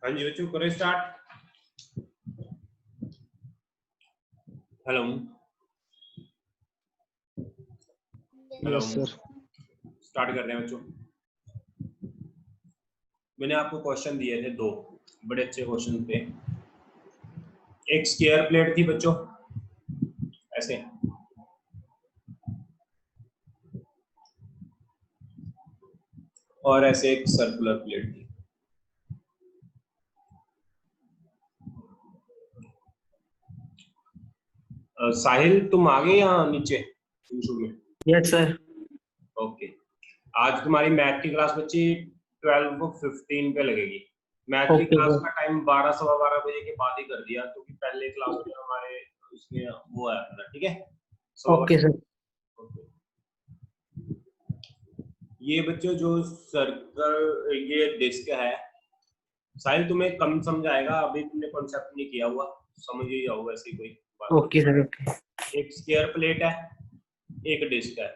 हाँ जी बच्चों, करें start. Hello hello, yes sir. Start कर रहे हैं बच्चों। मैंने आपको क्वेश्चन दिए थे, दो बड़े अच्छे क्वेश्चन थे। एक स्क्वायर प्लेट थी बच्चों ऐसे, और ऐसे एक सर्कुलर प्लेट थी। साहिल तुम आ गए यहाँ नीचे में? Yes sir. ओके, आज तुम्हारी मैथ की क्लास बच्ची 12:15 पे लगेगी। मैथ की क्लास का टाइम 12 सवा 12 बजे के बाद ही कर दिया, क्योंकि पहले क्लास में हमारे उसमें वो आया था। ठीक है, ओके सर। ये बच्चों जो सर्कल, ये डिस्क है, साहिल तुम्हें कम समझाएगा, अभी तुमने कॉन्सेप्ट नहीं किया हुआ, समझ ही जाओ ऐसी कोई बात। Okay sir. ओके, एक स्क्वायर प्लेट है, एक डिस्क है।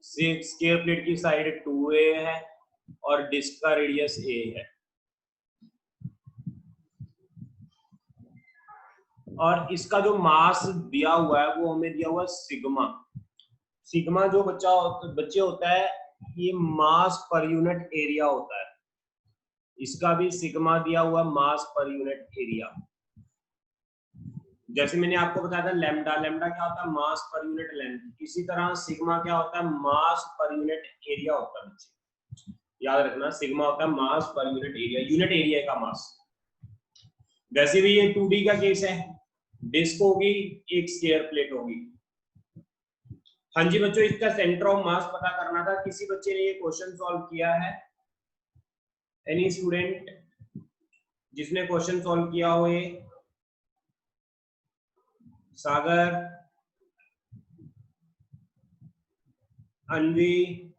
स्क्वायर प्लेट की साइड 2a है और डिस्क का रेडियस a है, और इसका जो मास दिया हुआ है वो हमें दिया हुआ है सिग्मा। सिग्मा जो बच्चे होता है, ये मास पर यूनिट एरिया होता है। इसका भी सिग्मा दिया हुआ मास पर यूनिट एरिया। जैसे मैंने आपको बताया था लैम्डा, लैम्डा क्या होता है? Mass per unit length. इसी तरह सिग्मा क्या होता है? मास पर यूनिट एरिया होता है बच्चे, याद रखना। सिग्मा होता है mass per unit area, unit area का मास। वैसे भी ये 2D का केस है, डिस्क होगी, एक स्क्वायर प्लेट होगी। हाँ जी बच्चों, इसका सेंटर ऑफ मास पता करना था। किसी बच्चे ने ये क्वेश्चन सॉल्व किया है? एनी स्टूडेंट जिसने क्वेश्चन सॉल्व किया हो? ये सागर, अनवी,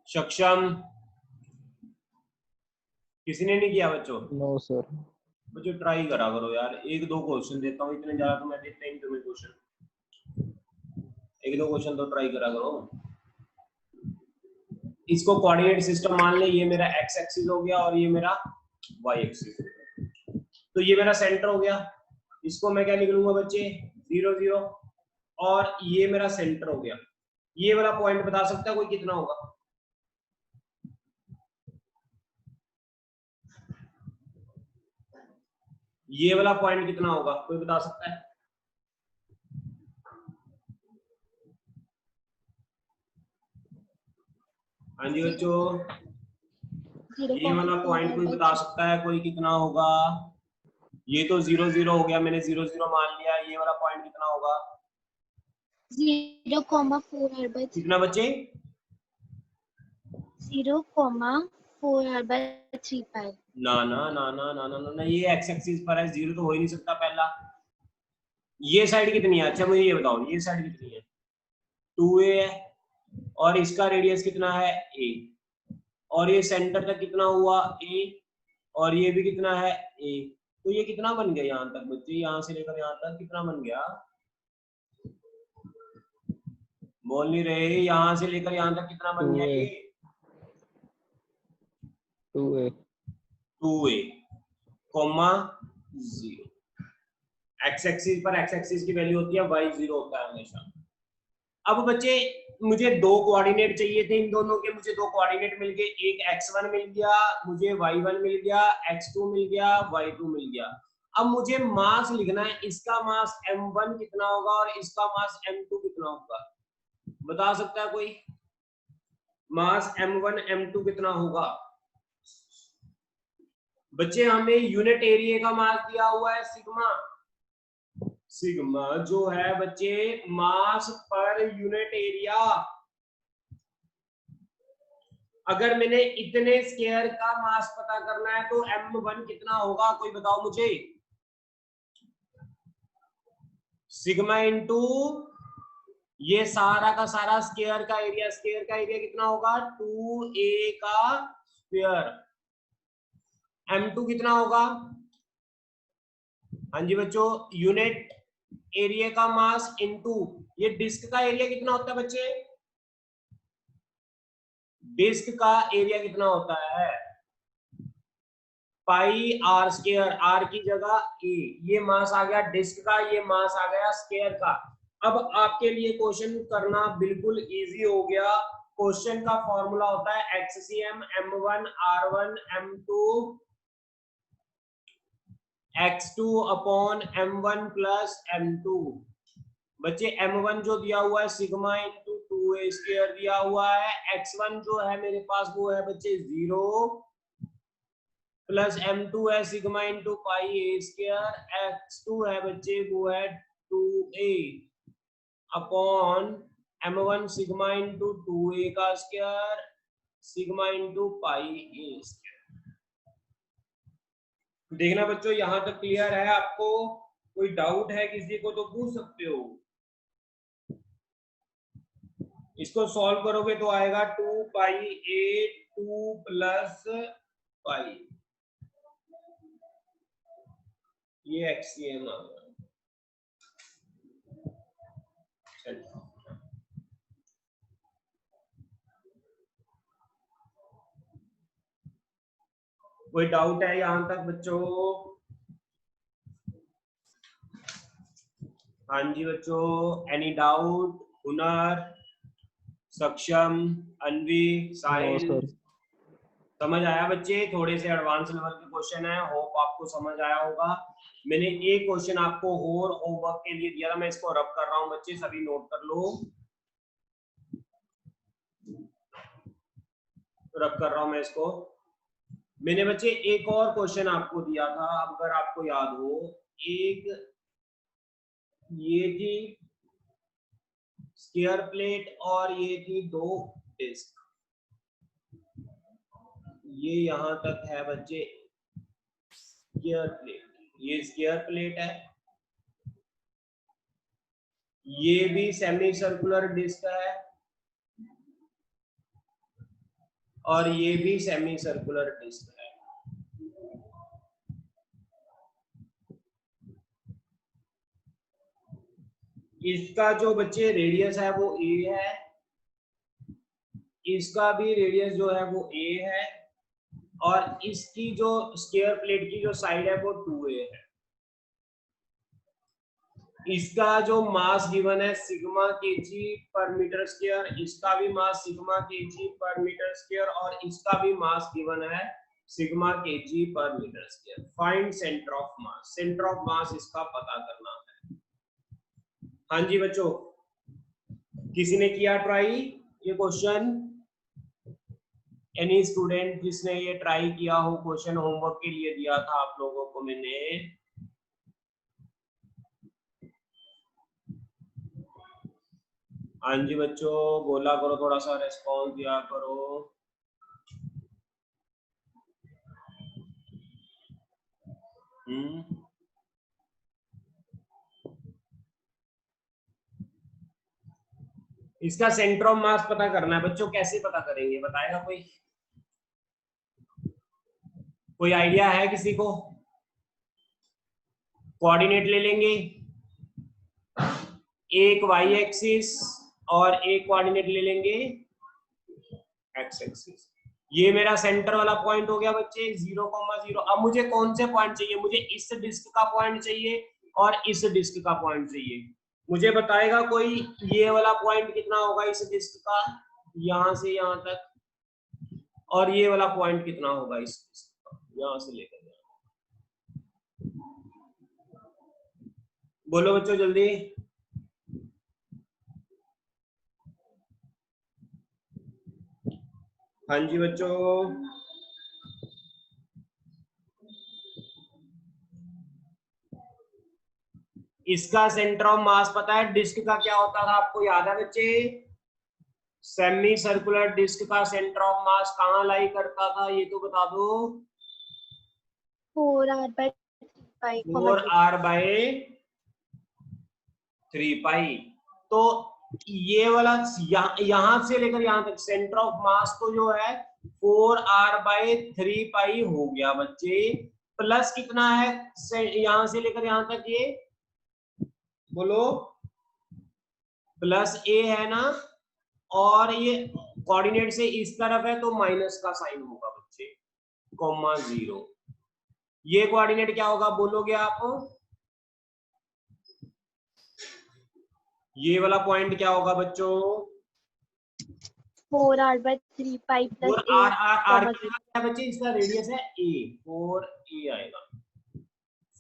सक्षम, किसी ने नहीं किया बच्चों? No sir. बच्चों ट्राई करा करो यार, एक दो क्वेश्चन देता हूँ, इतने ज्यादा तो मैं देता ही नहीं तुम्हें क्वेश्चन। एक दो क्वेश्चन तो ट्राई करा करो। इसको कोऑर्डिनेट सिस्टम मान ले, ये मेरा एक्स एक्सिस हो गया और ये मेरा वाई एक्सिस हो गया। तो ये मेरा सेंटर हो गया। इसको मैं क्या लिख लूंगा बच्चे? 0 0। और ये मेरा सेंटर हो गया। ये वाला पॉइंट बता सकता है कोई कितना होगा? ये वाला पॉइंट कितना होगा, कोई बता सकता है? हाँ जी बच्चों, ये वाला पॉइंट कोई बता सकता है कोई कितना होगा? ये तो 0 0 हो गया, मैंने 0 0 मान लिया। ये वाला पॉइंट कितना होगा? 0,4r/3 कितना बच्चे? 0,4r/3 पाई। ना ना ना ना ना ना ना, ये एक्स एक्सिस पर है, 0 तो हो ही नहीं सकता पहला। ये साइड कितनी है? अच्छा मुझे ये बताओ, ये साइड कितनी है? 2a है, और इसका रेडियस कितना है? a, और ये सेंटर तक कितना हुआ? a, और ये भी कितना है? a। तो ये कितना बन गया यहाँ तक बच्चे? यहाँ से लेकर यहाँ तक कितना बन गया? बोल नहीं रहे। यहाँ से लेकर यहाँ तक कितना बन गया? ये 2a 2a, 0। एक्स एक्सिस पर एक्स एक्सिस की वैल्यू होती है y, 0 होता है हमेशा। अब बच्चे मुझे दो कोऑर्डिनेट चाहिए थे, इन दोनों के मुझे दो कोऑर्डिनेट मिल गए। एक x1 मिल गया, मुझे y1 मिल गया, x2 मिल गया, y2 मिल गया। अब मुझे मास लिखना है, इसका मास m1 कितना होगा और इसका मास m2 कितना होगा? बता सकता है कोई? मास m1 m2 कितना होगा? बच्चे हमें यूनिट एरिया का मास दिया हुआ है सिग्मा। सिग्मा जो है बच्चे मास पर यूनिट एरिया। अगर मैंने इतने स्क्वायर का मास पता करना है तो m1 कितना होगा, कोई बताओ मुझे? सिग्मा इंटू ये सारा का सारा स्क्वायर का एरिया। स्क्वायर का एरिया कितना होगा? 2a का स्क्वायर। m2 कितना होगा? हाँ जी बच्चों, यूनिट एरिया का मास इनटू ये डिस्क का एरिया कितना होता है बच्चे? डिस्क का एरिया कितना होता है? पाई आर स्क्वायर, आर की जगह ए, ये मास आ गया डिस्क का, ये मास आ गया स्क्वायर का। अब आपके लिए क्वेश्चन करना बिल्कुल इजी हो गया। क्वेश्चन का फॉर्मूला होता है एक्ससीएम m1 r1 m2 x2 upon m1 plus m2। बच्चे m1 जो दिया हुआ है सिग्मा इंटू 2a स्क्वायर दिया हुआ है, x1 जो है मेरे पास वो है बच्चे 0 प्लस m2 है सिग्मा इंटू पाई ए स्क्वायर, x2 है बच्चे वो है 2a upon m1 sigma into 2a का स्क्वायर सिग्मा इंटू पाई ए स्क्वायर। देखना बच्चों यहां तक क्लियर है आपको? कोई डाउट है किसी को तो पूछ सकते हो। इसको सॉल्व करोगे तो आएगा 2 पाई ए 2 प्लस पाई, ये एक्ससीएम आ गया। कोई डाउट है यहां तक बच्चों? हाँ जी बच्चों, एनी डाउट? हुनर, सक्षम, अनवी, साहिल, सर। समझ आया बच्चे? थोड़े से एडवांस लेवल के क्वेश्चन है, होप आपको समझ आया होगा। मैंने एक क्वेश्चन आपको और होमवर्क के लिए दिया था, मैं इसको रब कर रहा हूं बच्चे, सभी नोट कर लो। रब कर रहा हूं मैं इसको। मैंने बच्चे एक और क्वेश्चन आपको दिया था, अगर आपको याद हो, एक ये थी स्क्वायर प्लेट और ये थी 2 डिस्क। ये यहां तक है बच्चे स्क्वायर प्लेट, ये स्क्वायर प्लेट है, ये भी सेमी सर्कुलर डिस्क है और ये भी सेमी सर्कुलर डिस्क है। इसका जो बच्चे रेडियस है वो a है, इसका भी रेडियस जो है वो a है, और इसकी जो स्क्वायर प्लेट की जो साइड है वो 2a है। इसका जो मास गिवन है sigma kg per metre square, इसका भी mass sigma kg per metre square, और इसका भी मास गिवन है sigma kg per metre square. Find centre of mass, centre of mass इसका पता करना है। हाँ जी बच्चों, किसी ने किया ट्राई ये क्वेश्चन? एनी स्टूडेंट जिसने ये ट्राई किया हो क्वेश्चन, होमवर्क के लिए दिया था आप लोगों को मैंने। हाँ जी बच्चों, बोला करो, थोड़ा सा रेस्पॉन्स दिया करो। इसका सेंटर ऑफ मास पता करना है बच्चों, कैसे पता करेंगे बताएगा कोई? कोई आइडिया है किसी को? कोऑर्डिनेट ले लेंगे, एक वाई एक्सिस और एक कोऑर्डिनेट ले लेंगे एक्स एक्सिस। ये मेरा सेंटर वाला पॉइंट हो गया बच्चे 0,0। अब मुझे कौन से पॉइंट चाहिए? मुझे इस डिस्क का पॉइंट चाहिए और इस डिस्क का पॉइंट चाहिए। मुझे बताएगा कोई ये वाला पॉइंट कितना होगा इस डिस्क का, यहां से यहां तक, और ये वाला पॉइंट कितना होगा इस डिस्क का, यहां से लेकर यहां। बोलो बच्चों जल्दी। हाँ जी बच्चों, इसका सेंटर ऑफ मास पता है? डिस्क का क्या होता था आपको याद है बच्चे? सेमी सर्कुलर डिस्क का सेंटर ऑफ मास कहां लाई करता था, ये तो बता दो। 4r/3π, 4r/3π। तो ये वाला यहां से लेकर यहां तक सेंटर ऑफ मास तो जो है 4r/3 हो गया बच्चे, प्लस कितना है यहां से लेकर यहां तक, ये बोलो प्लस a है ना, और ये कोऑर्डिनेट से इस तरफ है तो माइनस का साइन होगा बच्चे, कॉमा 0। ये कोऑर्डिनेट क्या होगा बोलोगे आप? ये वाला पॉइंट क्या होगा बच्चों? 4r/3 pi plus और a, आर comma क्या बच्चे, इसका रेडियस है a, 4a आएगा,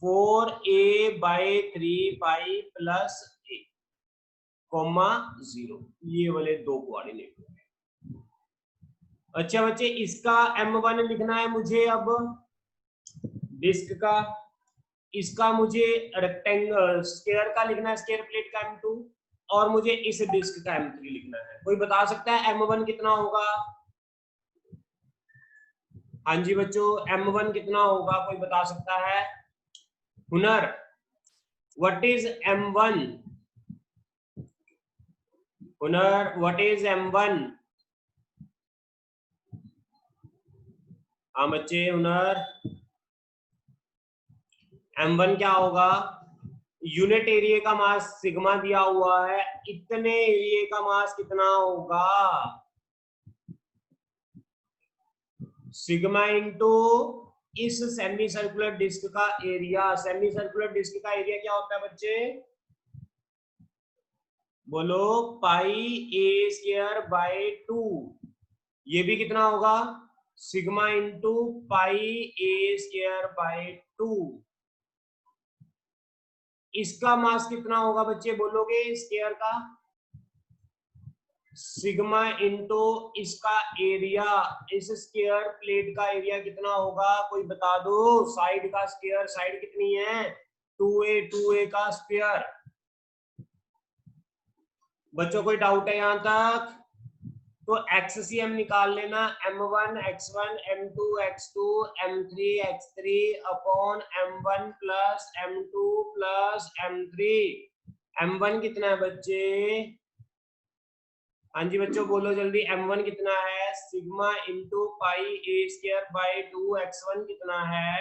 4a/3 प्लस a, कॉमा 0। ये वाले दो कोऑर्डिनेट हो गए। अच्छा बच्चे, इसका m1 लिखना है मुझे अब डिस्क का, इसका मुझे रेक्टेंगल स्क्वायर का लिखना है, स्क्वायर प्लेट का m2, और मुझे इस डिस्क का m3 लिखना है। कोई बता सकता है m1 कितना होगा? हाँ जी बच्चों, m1 कितना होगा, कोई बता सकता है? हुनर, व्हाट इज m1? हुनर, व्हाट इज m1? हाँ बच्चे, हुनर, m1 क्या होगा? यूनिट एरिया का मास सिग्मा दिया हुआ है, इतने एरिया का मास कितना होगा? सिग्मा इंटू इस सेमी सर्कुलर डिस्क का एरिया। सेमी सर्कुलर डिस्क का एरिया क्या होता है बच्चे? बोलो, πa²/2। ये भी कितना होगा? Sigma into πa²/2। इसका मास कितना होगा बच्चे, बोलोगे स्क्वायर का? सिग्मा इंटू इसका एरिया, इस स्क्वायर प्लेट का एरिया कितना होगा, कोई बता दो? साइड का स्क्वायर, साइड कितनी है? 2a का स्क्वायर। बच्चों कोई डाउट है यहां तक? तो एक्ससीएम निकाल लेना, m1 x1 m2 x2 m3 x3 upon m1 plus m2 plus m3। m1 कितना है बच्चे? हाँ जी बच्चों बोलो जल्दी, m1 कितना है? Sigma into πa²/2। x1 कितना है?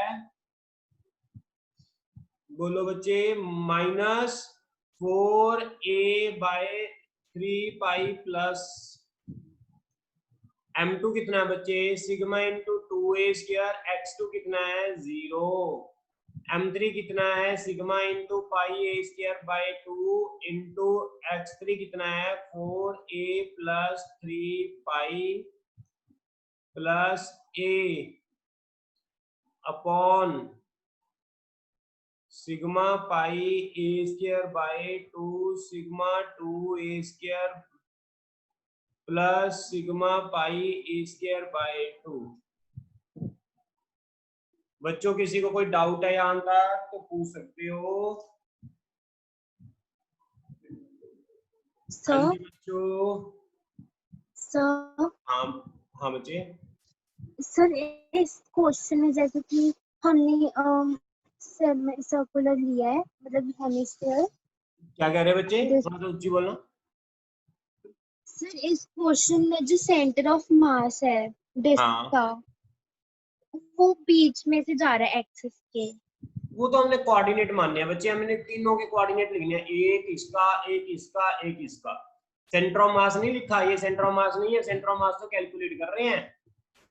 बोलो बच्चे, -4a/3 प्लस m2 कितना है बच्चे? Sigma into 2a²। x2 कितना है? 0। m3 कितना है? Sigma into πa²/2 into x3 कितना है? 4a plus 3 plus a upon sigma πa²/2 sigma 2a² plus sigma πa²/2। बच्चों किसी को कोई डाउट है यहाँ तक तो पूछ सकते हो। हाँ जी बच्चों। सर हाँ हाँ बच्चे। सर इस क्वेश्चन में जैसे कि हमने सर्कुलर लिया है, मतलब हेमिस्फीयर। क्या कह रहे हैं बच्चे, थोड़ा सा ऊंची बोलना। सर इस क्वेश्चन में जो सेंटर ऑफ मास है डिस्क हाँ, का, वो बीच में से जा रहा है एक्सिस के। वो तो हमने कोऑर्डिनेट मानने हैं बच्चे, हमने तीनों के कोऑर्डिनेट लिखने हैं, एक इसका, एक इसका, एक इसका। सेंटर ऑफ मास नहीं लिखा, ये सेंटर ऑफ मास नहीं है, सेंटर ऑफ मास तो कैलकुलेट कर रहे हैं,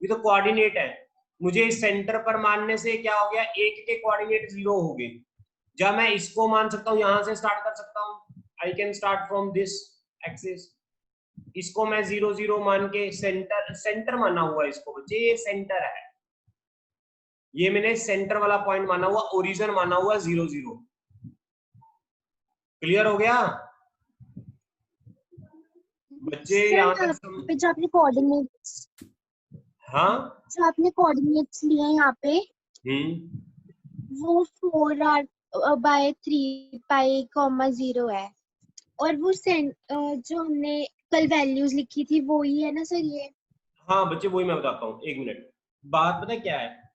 ये तो कोऑर्डिनेट है। मुझे इस सेंटर पर मानने से क्या हो गया, एक के कोऑर्डिनेट 0 हो गए। जब मैं इसको मान सकता हूँ, यहां से स्टार्ट कर सकता हूँ, I can start from this axis. इसको मैं 0 0 मान के सेंटर माना हुआ है इसको बच्चे, ये सेंटर है, ये मैंने सेंटर वाला पॉइंट माना हुआ, ओरिजिन माना हुआ 0 0। क्लियर हो गया बच्चे? यहाँ तक पे जो आपने कोऑर्डिनेट्स, हाँ, जो आपने कोऑर्डिनेट्स लिए हैं यहाँ पे, वो 4r/3 π, 0 है। और वो जो हमने कल वैल्यूज लिखी थी वो ही है ना सर ये? हाँ बच्चे वही मैं बताता हूँ, एक मिनट। बात पता क्या है,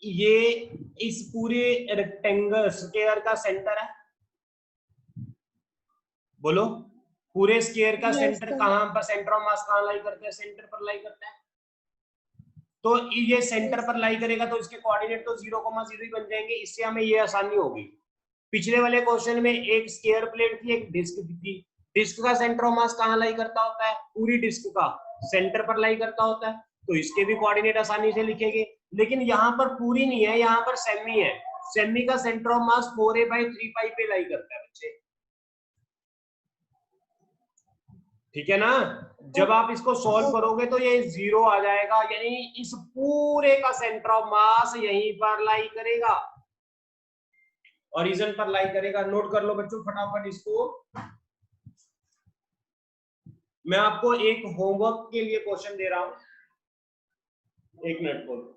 ये इस पूरे रेक्टेंगल स्क्वायर का सेंटर है, बोलो पूरे स्क्वायर का Yes, सेंटर sir. कहां पर, सेंटर ऑफ मास कहां लाई करता है, सेंटर पर लाई करता है। तो ये सेंटर पर लाई करेगा तो इसके कोऑर्डिनेट तो 0,0 ही बन जाएंगे, इससे हमें ये आसानी होगी। पिछले वाले क्वेश्चन में एक स्क्वायर प्लेट थी, एक डिस्क थी, डिस्क का सेंटर ऑफ मास कहां लाई करता होता है, पूरी डिस्क का सेंटर पर लाई करता होता है, तो इसके भी कोऑर्डिनेट आसानी से लिखेंगे। लेकिन यहाँ पर पूरी नहीं है, यहाँ पर सेमी है, सेमी का सेंटर ऑफ मास 4a/3 पे लाई करता है बच्चे, ठीक है ना। जब आप इसको सॉल्व करोगे तो ये 0 आ जाएगा, यानी इस पूरे का सेंटर ऑफ मास यहीं पर लाई करेगा, ओरिजिन पर लाई करेगा। नोट कर लो बच्चों फटाफट इसको। मैं आपको एक होमवर्क के लिए क्वेश्चन दे रहा हूं, एक मिनट बोलो।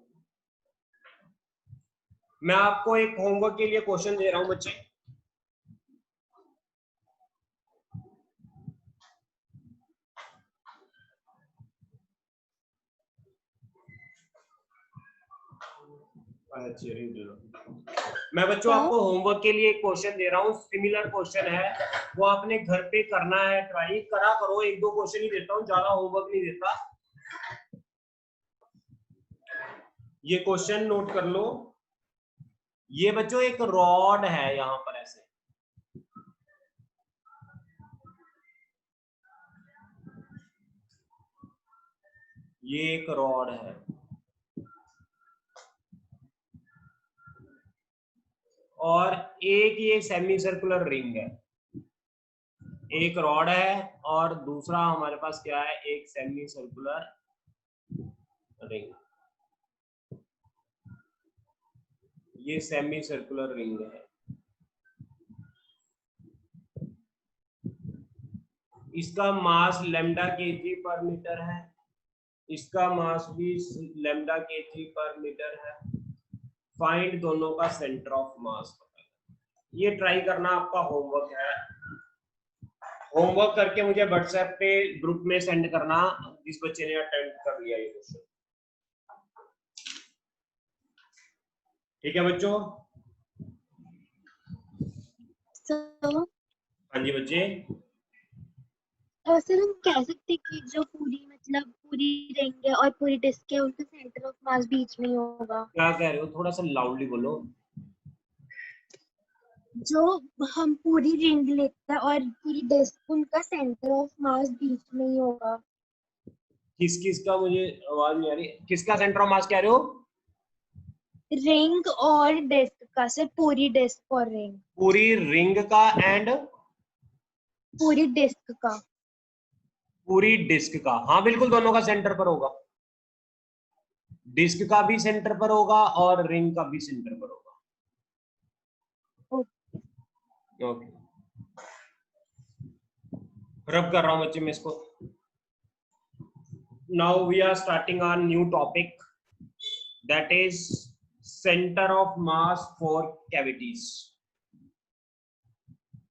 मैं आपको एक होमवर्क के लिए क्वेश्चन दे रहा हूं बच्चे। मैं बच्चों आपको होमवर्क के लिए एक क्वेश्चन दे रहा हूँ, सिमिलर क्वेश्चन है, वो आपने घर पे करना है, ट्राई करा करो। 1-2 क्वेश्चन ही देता हूँ, ज्यादा होमवर्क नहीं देता। ये क्वेश्चन नोट कर लो। ये बच्चों एक रॉड है यहाँ पर ऐसे, ये एक रॉड है और एक ये सेमी सर्कुलर रिंग है। एक रॉड है और दूसरा हमारे पास क्या है, एक सेमी सर्कुलर रिंग। ये सेमी सर्कुलर रिंग है, इसका मास लैम्डा kg पर मीटर है, इसका मास भी लैम्डा kg पर मीटर है। फाइंड दोनों का सेंटर ऑफ मास। ये ट्राई करना आपका होमवर्क है। होमवर्क करके मुझे व्हाट्सएप पे ग्रुप में सेंड करना, जिस बच्चे ने अटेम्प्ट कर लिया ये क्वेश्चन, ठीक है बच्चों। So, हाँ जी बच्चे। सर हम कह सकते हैं कि जो पूरी मतलब पूरी रिंग है और पूरी डिस्क है उनका सेंटर ऑफ मास बीच में ही होगा। क्या कह रहे हो, थोड़ा सा लाउडली बोलो। जो हम पूरी रिंग लेते हैं और पूरी डिस्क, उनका सेंटर ऑफ मास बीच में ही होगा। किस किस का, मुझे आवाज नहीं आ रही, किसका सेंटर ऑफ मास कह रहे हो? रिंग और डिस्क का सर, पूरी डिस्क और रिंग। पूरी रिंग का एंड पूरी डिस्क का। पूरी डिस्क का, हाँ बिल्कुल, दोनों का सेंटर पर होगा। डिस्क का भी सेंटर पर होगा और रिंग का भी सेंटर पर होगा। ओके, रब कर रहा हूं बच्चे मैं इसको। Now we are starting our new topic, that is centre of mass for cavities.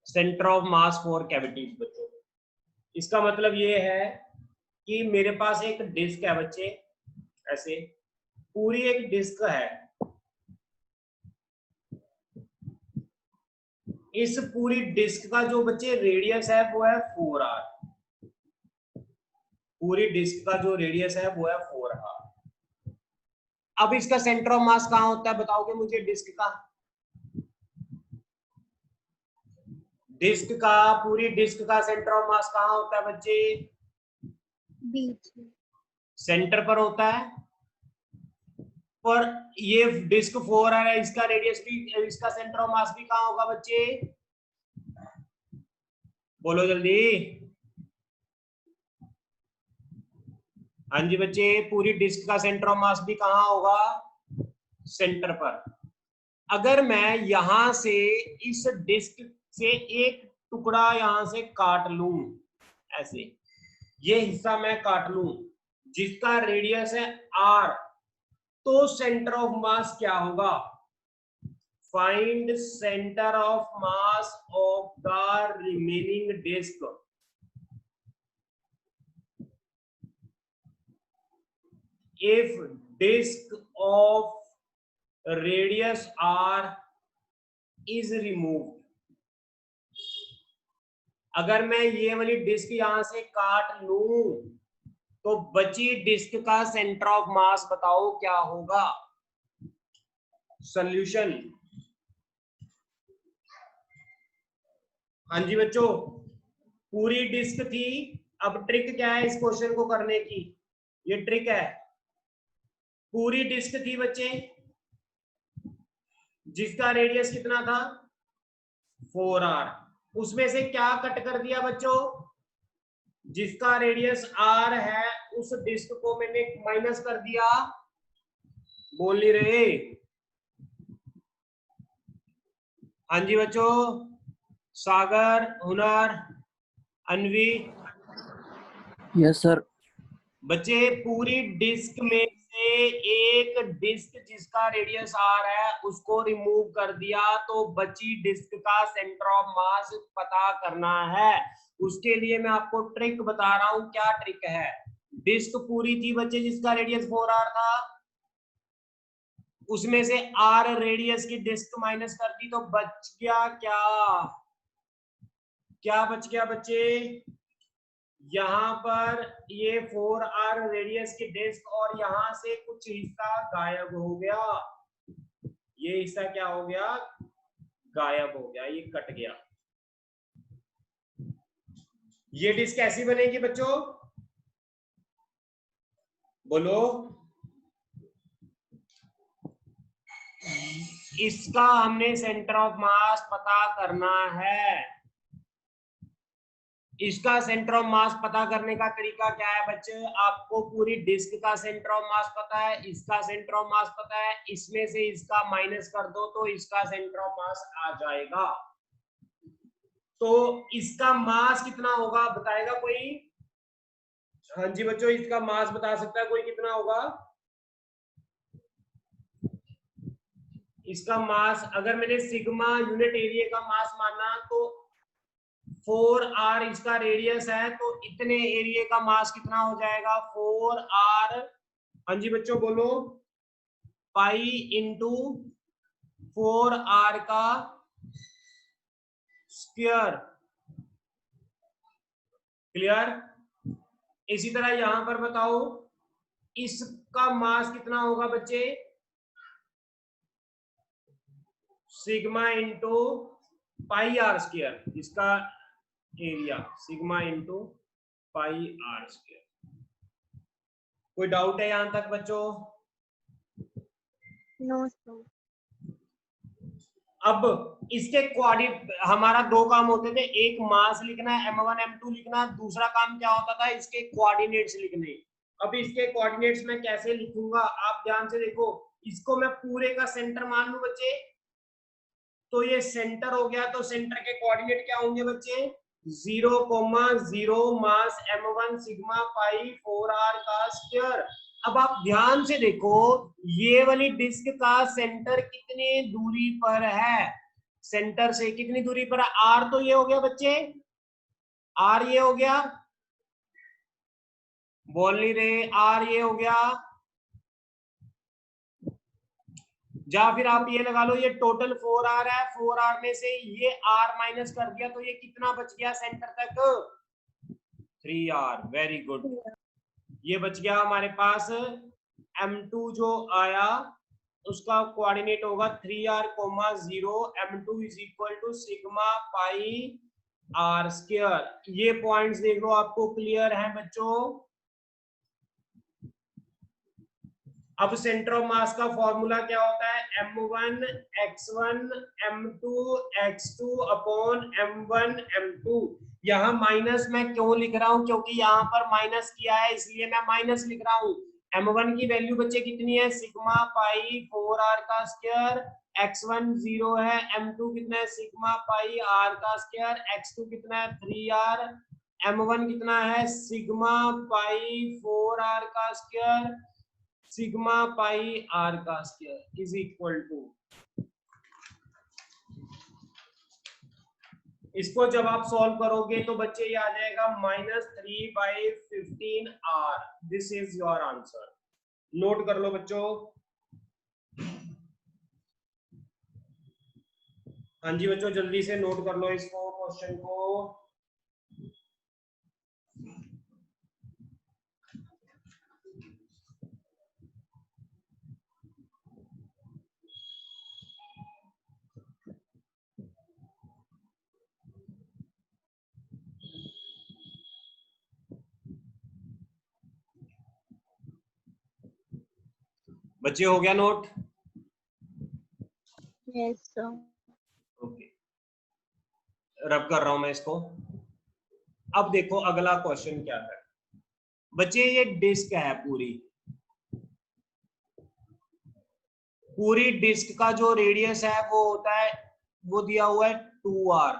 Centre of mass for cavities बच्चों, इसका मतलब ये है कि मेरे पास एक डिस्क है बच्चे, ऐसे पूरी एक डिस्क है, इस पूरी डिस्क का जो बच्चे रेडियस है वो है 4r। पूरी डिस्क का जो रेडियस है वो है 4r। अब इसका सेंटर ऑफ मास कहां होता है बताओगे मुझे? डिस्क का, डिस्क का, पूरी डिस्क का सेंटर ऑफ मास कहां होता है बच्चे? बीच में। सेंटर पर होता है। पर ये डिस्क 4r है, इसका रेडियस भी, इसका सेंटर ऑफ मास भी कहां होगा बच्चे? बोलो जल्दी। हाँ जी बच्चे, पूरी डिस्क का सेंटर ऑफ मास भी कहां होगा? सेंटर पर। अगर मैं यहां से इस डिस्क से एक टुकड़ा यहां से काट लूं, ऐसे ये हिस्सा मैं काट लूं जिसका रेडियस है r, तो सेंटर ऑफ मास क्या होगा? Find centre of mass of the remaining disc. If disk of radius r is removed, अगर मैं ये वाली डिस्क यहां से काट लूं तो बची डिस्क का सेंटर ऑफ मास बताओ क्या होगा। सॉल्यूशन। हाँ जी बच्चों, पूरी डिस्क थी। अब ट्रिक क्या है इस क्वेश्चन को करने की, ये ट्रिक है। पूरी डिस्क थी बच्चे, जिसका रेडियस कितना था 4r। उसमें से क्या कट कर दिया बच्चों, जिसका रेडियस r है उस डिस्क को मैंने माइनस कर दिया। बोल नहीं रहे। हाँ जी बच्चों, सागर, हुनर, अनवी। Yes sir. बच्चे पूरी डिस्क में से एक डिस्क जिसका रेडियस r है उसको रिमूव कर दिया, तो बची डिस्क का सेंटर ऑफ मास पता करना है। उसके लिए मैं आपको ट्रिक बता रहा हूं। क्या ट्रिक है, डिस्क पूरी थी बच्चे जिसका रेडियस 4r था, उसमें से r रेडियस की डिस्क माइनस कर दी, तो बच गया क्या, क्या बच गया बच्चे, यहाँ पर ये 4r रेडियस की डिस्क और यहां से कुछ हिस्सा गायब हो गया। ये हिस्सा क्या हो गया, गायब हो गया, ये कट गया। ये डिस्क कैसी बनेगी बच्चों, बोलो। इसका हमने सेंटर ऑफ मास पता करना है। इसका सेंटर ऑफ मास पता करने का तरीका क्या है बच्चे, आपको पूरी डिस्क का सेंटर ऑफ मास पता है, इसका सेंटर ऑफ मास पता है, इसमें से इसका माइनस कर दो तो इसका सेंटर ऑफ मास आ जाएगा। तो इसका मास कितना होगा बताएगा कोई। हाँ जी बच्चों, इसका मास बता सकता है कोई, कितना होगा इसका मास। अगर मैंने सिग्मा यूनिट एरिया का मास माना तो 4r इसका रेडियस है, तो इतने एरिया का मास कितना हो जाएगा 4r। हाँ जी बच्चों बोलो, पाई इंटू 4r का स्क्वायर। क्लियर। इसी तरह यहां पर बताओ इसका मास कितना होगा बच्चे, sigma into pi R square, इसका area sigma into pi R square. कोई डाउट है यहां तक बच्चों। No sir. अब इसके कोऑर्डिनेट, हमारा दो काम होते थे, एक मास लिखना m1 m2 लिखना, दूसरा काम क्या होता था इसके कोऑर्डिनेट्स लिखने। अब इसके कोऑर्डिनेट्स में कैसे लिखूंगा आप ध्यान से देखो। इसको मैं पूरे का सेंटर मान लूं बच्चे, तो ये सेंटर हो गया, तो सेंटर के कोऑर्डिनेट क्या होंगे बच्चे 0,0 मास m1 सिग्मा पाई 4r का स्क्वायर। अब आप ध्यान से देखो, ये वाली डिस्क का सेंटर कितनी दूरी पर है, सेंटर से कितनी दूरी पर है, r तो ये हो गया बच्चे, r ये हो गया, बोल नहीं रहे, r ये हो गया, या फिर आप ये लगा लो ये टोटल 4r है, 4r में से ये r माइनस कर दिया तो ये कितना बच गया सेंटर तक 3r। Very good. ये बच गया हमारे पास m2 जो आया उसका कोऑर्डिनेट होगा 3r, 0 m2 is equal to sigma pi r square. ये पॉइंट्स देख लो आपको क्लियर है बच्चों। अब सेंटर ऑफ मास का फॉर्मूला क्या होता है, m1 x1 m2 x2 upon m1 m2। यहाँ माइनस मैं क्यों लिख रहा हूं, क्योंकि यहाँ पर माइनस किया है इसलिए मैं माइनस लिख रहा हूँ। m1 की वैल्यू बच्चे कितनी है, सिग्मा पाई 4r का स्क्वायर, x1 0 है, m2 कितना है सिग्मा पाई r का स्क्वायर, x2 कितना है 3r, m1 कितना है सिग्मा पाई 4r का स्क्वायर, सिग्मा पाई आर का स्क्वायर इज इक्वल टू, इसको जब आप सॉल्व करोगे तो बच्चे ये आ जाएगा -3/15r। This is your answer. Note कर लो बच्चों। हाँ जी बच्चों जल्दी से नोट कर लो इसको, क्वेश्चन को। बच्चे हो गया नोट? Yes sir. ओके, रब कर रहा हूं मैं इसको। अब देखो अगला क्वेश्चन क्या है बच्चे, ये डिस्क है पूरी डिस्क का जो रेडियस है वो होता है, वो दिया हुआ है 2r।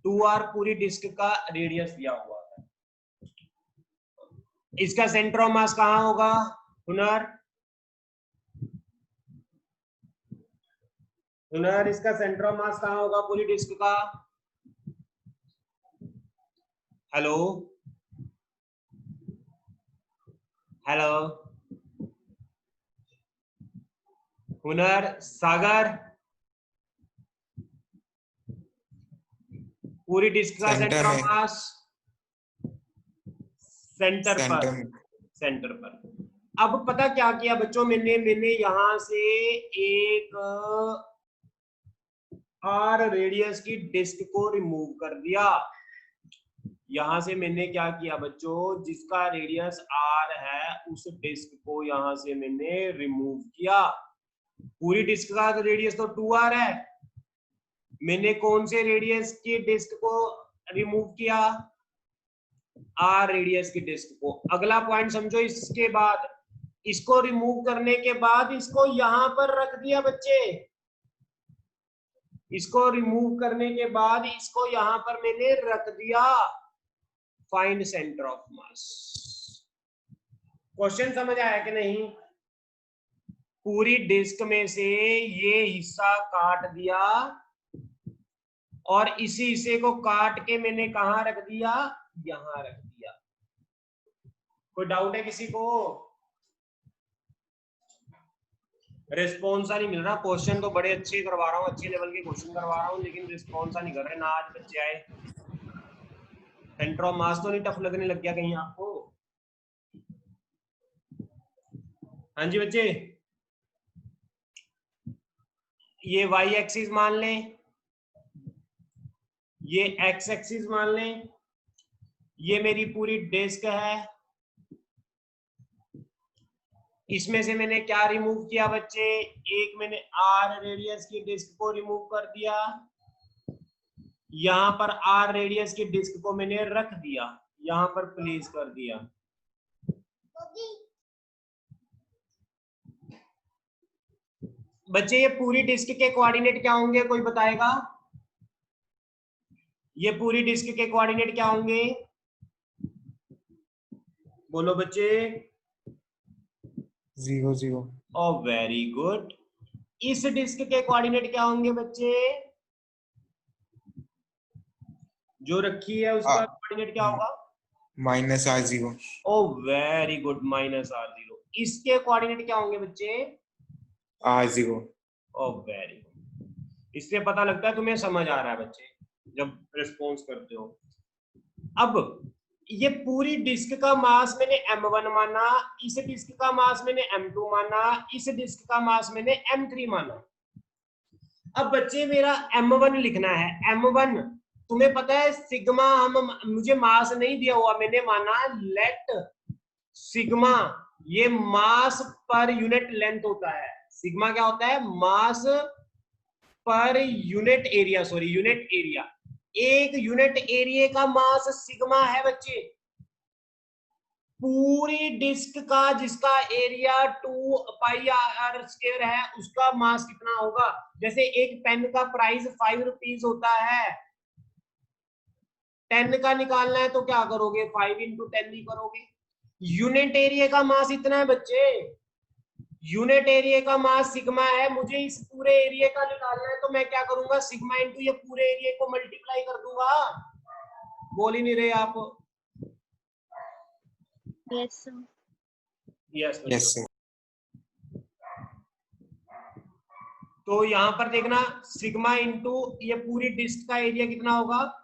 2r पूरी डिस्क का रेडियस दिया हुआ है। इसका सेंटर ऑफ मास कहां होगा हुनर? हुनर, इसका सेंटर ऑफ मास कहां होगा पूरी डिस्क का? हेलो हेलो हुनर, सागर, पूरी डिस्क का सेंटर ऑफ मास सेंटर पर। अब पता क्या किया बच्चों, मैंने यहां से एक आर रेडियस की डिस्क को रिमूव कर दिया। यहां से मैंने क्या किया बच्चों, जिसका रेडियस आर है उस डिस्क को यहां से मैंने रिमूव किया। पूरी डिस्क का तो रेडियस तो 2r है, मैंने कौन से रेडियस की डिस्क को रिमूव किया? आर रेडियस की डिस्क को। अगला पॉइंट समझो, इसके बाद इसको रिमूव करने के बाद इसको यहां पर रख दिया बच्चे। इसको रिमूव करने के बाद इसको यहां पर मैंने रख दिया। Find centre of mass. Question समझ आया कि नहीं? पूरी डिस्क में से ये हिस्सा काट दिया और इसी हिस्से को काट के मैंने कहां रख दिया? यहां रख दिया। कोई डाउट है किसी को? रिस्पॉन्स नहीं मिल रहा। क्वेश्चन तो बड़े अच्छे करवा रहा हूँ, अच्छे लेवल के क्वेश्चन करवा रहा हूँ, लेकिन रिस्पॉन्स नहीं कर रहे ना। आज बच्चे आए, सेंटर ऑफ मास तो नहीं टफ लगने लग गया कहीं आपको? हाँ जी बच्चे, ये y एक्सिस मान लें, ये x एक्सिस मान लें, ये मेरी पूरी डिस्क है। इसमें से मैंने क्या रिमूव किया बच्चे? एक मैंने r रेडियस की डिस्क को रिमूव कर दिया, यहां पर r रेडियस की डिस्क को मैंने रख दिया, यहां पर प्लेस कर दिया। बच्चे ये पूरी डिस्क के कोऑर्डिनेट क्या होंगे, कोई बताएगा? ये पूरी डिस्क के कोऑर्डिनेट क्या होंगे? बोलो बच्चे। 0 0। ओ वेरी गुड। इस डिस्क के कोऑर्डिनेट क्या होंगे बच्चे? जो रखी है उसका कोऑर्डिनेट क्या होगा? -r0। ओ वेरी गुड, -r0। इसके कोऑर्डिनेट क्या होंगे बच्चे? r0। ओ वेरी गुड। इससे पता लगता है तुम्हें समझ आ रहा है बच्चे, जब रिस्पॉन्स करते हो। अब ये पूरी डिस्क का मास मैंने m1 माना, इस डिस्क का मास मैंने m2 माना, इस डिस्क का मास मैंने m3 माना। अब बच्चे मेरा m1 लिखना है। m1 तुम्हें पता है सिग्मा, हम मुझे मास नहीं दिया हुआ, मैंने माना लेट सिग्मा, ये मास पर यूनिट लेंथ होता है। सिग्मा क्या होता है? Mass per unit area, sorry unit area. एक यूनिट एरिया का मास सिग्मा है बच्चे। पूरी डिस्क का जिसका एरिया 2 पाई आर स्क्वायर है उसका मास कितना होगा? जैसे एक पेन का प्राइस 5 रुपीज होता है, 10 का निकालना है तो क्या करोगे? 5 × 10 ही करोगे। यूनिट एरिया का मास इतना है बच्चे, यूनिट एरिया का मास सिग्मा है। मुझे इस पूरे एरिया का निकालना है तो मैं क्या करूंगा? सिग्मा इंटू ये पूरे एरिया को मल्टीप्लाई कर दूंगा। बोल ही नहीं रहे आप। Yes sir. Yes sir. तो यहां पर देखना, सिग्मा इंटू ये पूरी डिस्क का एरिया कितना होगा?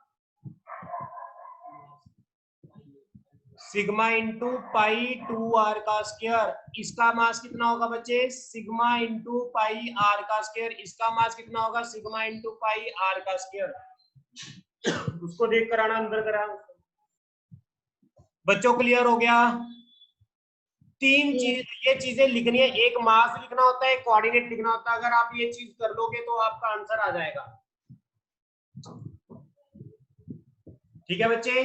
सिग्मा इंटू पाई 2r का स्क्वायर। इसका मास कितना होगा बच्चे? सिग्मा इंटू पाई r का स्क्वायर। इसका मास कितना होगा? सिग्मा इंटू पाई r का स्क्वायर। उसको देख कर आना, अंदर करा। बच्चों क्लियर हो गया? तीन चीज, ये चीजें लिखनी है, एक मास लिखना होता है, एक कोऑर्डिनेट लिखना होता है। अगर आप ये चीज कर लोगे तो आपका आंसर आ जाएगा। ठीक है बच्चे,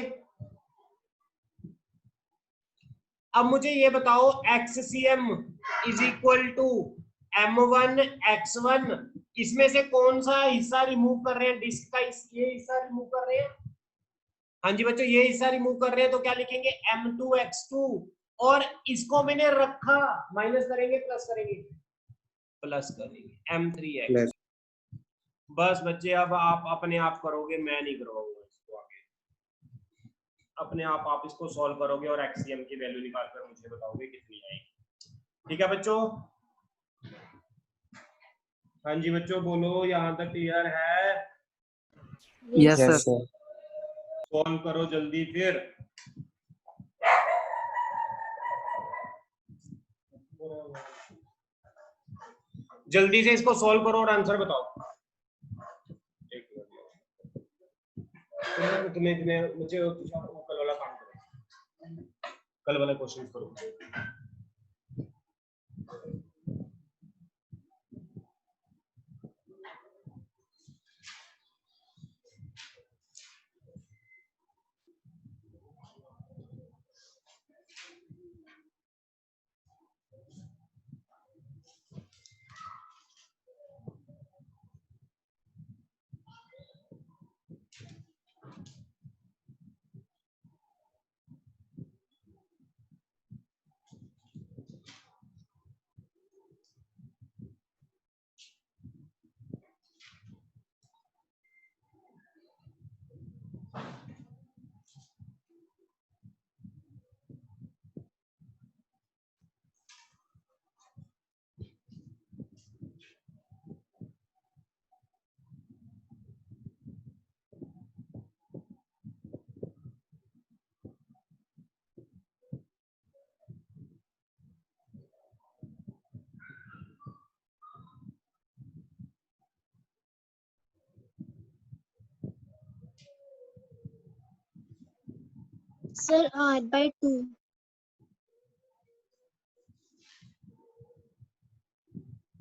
अब मुझे ये बताओ XCM is equal to M1 X1, इसमें से कौन सा हिस्सा रिमूव कर रहे हैं? डिस्क का ये हिस्सा रिमूव कर रहे हैं। हाँ जी बच्चों, ये हिस्सा रिमूव कर रहे हैं, तो क्या लिखेंगे? M2 X2, और इसको मैंने रखा, माइनस करेंगे प्लस करेंगे? प्लस करेंगे, M3 X। बस बच्चे, अब आप अपने आप करोगे, मैं नहीं करवाऊंगा इसको आगे। अपने आप इसको सॉल्व करोगे और XCM की वैल्यू निकाल कर मुझे बताओगे कितनी आएगी। ठीक है बच्चों? हाँ जी बच्चों, बोलो, यहाँ तक क्लियर है? Yes Yes, sir. sir. Solve करो जल्दी फिर। जल्दी से इसको सॉल्व करो और आंसर बताओ। एक मिनट, तुम्हें मुझे कल वाला काम करो, कल वाला क्वेश्चन करो। Sir, R/2.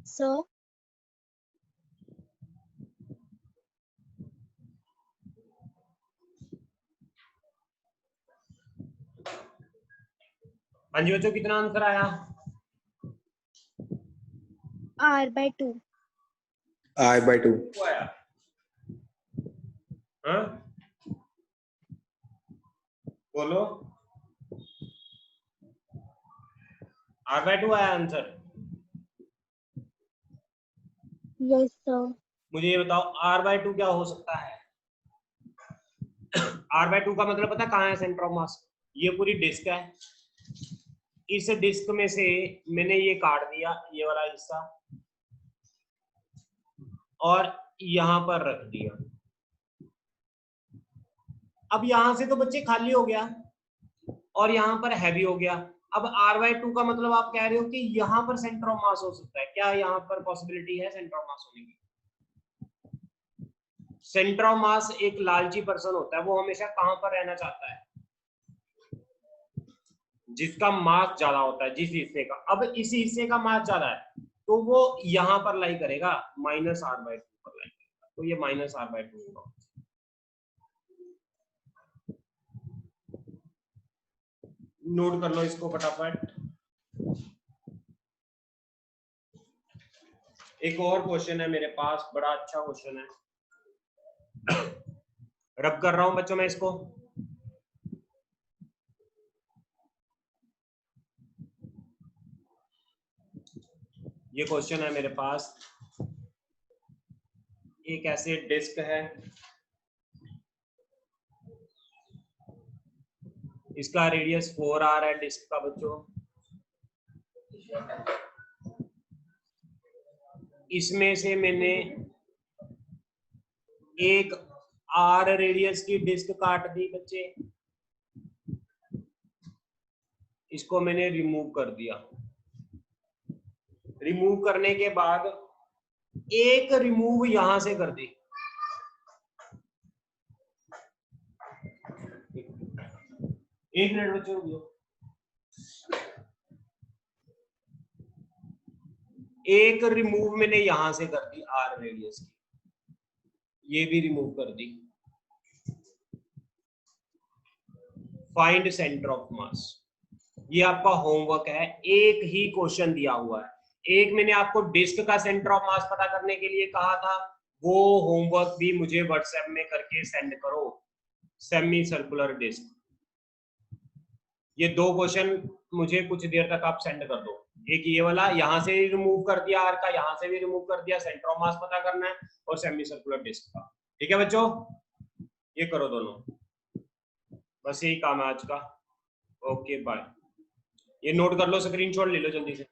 Sir, हाँ जी बच्चों, कितना आंसर आया? R/2. I/2. वो आया? हाँ बोलो, R/2 आया आंसर? Yes, sir. मुझे ये बताओ, R/2 क्या हो सकता है? R/2 का मतलब पता है कहाँ है सेंटर ऑफ मास? ये पूरी डिस्क है, इस डिस्क में से मैंने ये काट दिया, ये वाला हिस्सा, और यहां पर रख दिया। अब यहां से तो बच्चे खाली हो गया और यहां पर हैवी हो गया। अब R/2 का मतलब आप कह रहे हो कि यहां पर सेंटर ऑफ मास हो सकता है क्या? यहां पर पॉसिबिलिटी है सेंटर ऑफ मास होने की? सेंटर ऑफ मास एक लालची पर्सन होता है, वो हमेशा कहां पर रहना चाहता है? जिसका मास ज्यादा होता है, जिस हिस्से का। अब इस हिस्से का मास ज्यादा है तो वो यहां पर लाई करेगा, -R/2 पर लाई करेगा, तो ये -R/2 होगा। नोट कर लो इसको फटाफट। एक और क्वेश्चन है मेरे पास, बड़ा अच्छा क्वेश्चन है, रब कर रहा हूं बच्चों मैं इसको। ये क्वेश्चन है मेरे पास, एक ऐसे डिस्क है, इसका रेडियस 4r है डिस्क का बच्चों। इसमें से मैंने एक r रेडियस की डिस्क काट दी बच्चे, इसको मैंने रिमूव कर दिया। रिमूव करने के बाद एक रिमूव यहां से कर दी, एक मिनट बच्चों रुको। एक रिमूव मैंने यहां से कर दी आर रेडियस की, ये भी रिमूव कर दी। फाइंड सेंटर ऑफ मास, ये आपका होमवर्क है। एक ही क्वेश्चन दिया हुआ है, एक मैंने आपको डिस्क का सेंटर ऑफ मास पता करने के लिए कहा था, वो होमवर्क भी मुझे व्हाट्सएप में करके सेंड करो। सेमी सर्कुलर डिस्क, ये 2 क्वेश्चन मुझे कुछ देर तक आप सेंड कर दो। एक ये वाला यहां से रिमूव कर दिया आर का, यहां से भी रिमूव कर दिया, सेंटर ऑफ मास पता करना है, और सेमी सर्कुलर डिस्क का। ठीक है बच्चों, ये करो दोनों, बस यही काम है आज का। Okay bye. ये नोट कर लो, स्क्रीनशॉट ले लो जल्दी से।